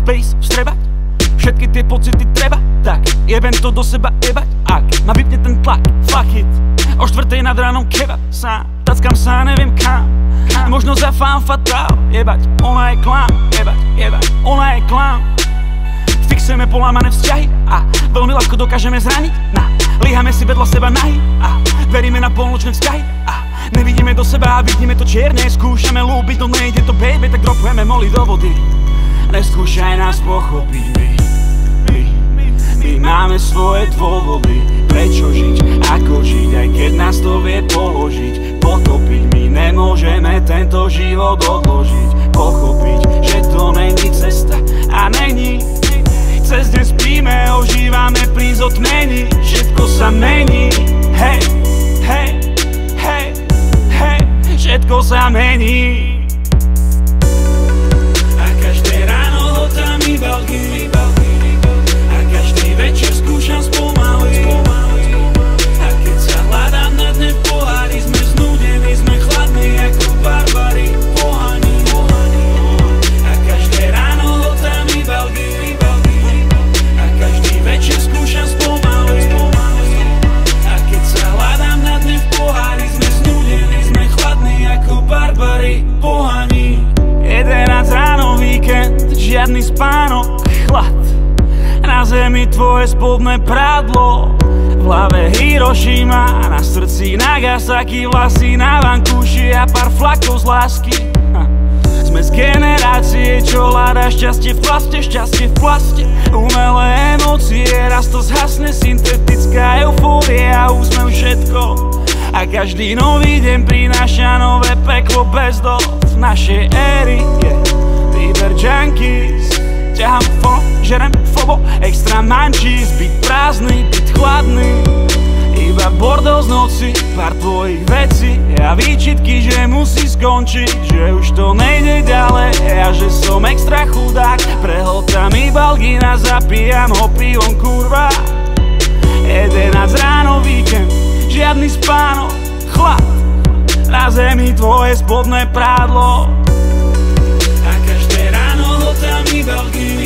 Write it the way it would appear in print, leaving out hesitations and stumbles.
bass vstrebať, všetky tie pocity treba, tak jebem to do seba jebať. Ak ma vypne ten tlak, fuck it, o 4:00 nad ránom kebab, sám tackam sa neviem kam, možno za fan fatál, jebať, ona je klám, jebať, ona je klám. Fixujeme polámané vzťahy a veľmi ľahko dokážeme zraniť. Líhame si vedľa seba nahy a veríme na polnočné vzťahy a nevidíme do seba a vidíme to čierne. Skúšame ľúbiť, no nejde to baby, tak dropujeme moly do vody. Neskúšaj nás pochopiť, my máme svoje dôvody, prečo žiť, ako žiť, aj keď nás to vie položiť, potopiť. My nemôžeme tento život odložiť, pochopiť, že to není cesta a není. Cez deň spíme, ožívame pri zotmení, všetko sa mení, hej, hej, hej, hej, všetko sa mení. A každé ráno hotám ibalky, a každý večer skúšam spomaliť. A keď sa hľadám na dne v pohári, sme znúdení, sme chladní ako barbari, pohani. A každé ráno hotám ibalky, a každý večer skúšam spomaliť. A keď sa hľadám na dne v pohári, sme znúdení, sme chladní ako barbari, pohani. 11 ráno, víkend, žiadny spánok, chlad. Na zemi tvoje spodné prádlo, v hlave Hirošima, na srdci Nagasaki, vlasy na vankúši a pár flakov z lásky. Sme z generácie, čo hľadá šťastie v plaste, umelé emócie, raz to zhasne, syntetická eufória, úsmev všetko. A každý nový deň prináša nové peklo bez dov. V našej éry je výber junkies, ťahám fono, žerem fobo, extra mančís, byť prázdny, byť chladný, iba bordel z noci, pár tvojich vecí a výčitky, že musí skončiť, že už to nejde ďalej a že som extra chudák, prehltám ibalky a zapíjam ho pivom, kurva. 11 ráno, víkend, žiadny spánok, chlad, na zemi tvoje spodné prádlo. A každé ráno hotám ibalky,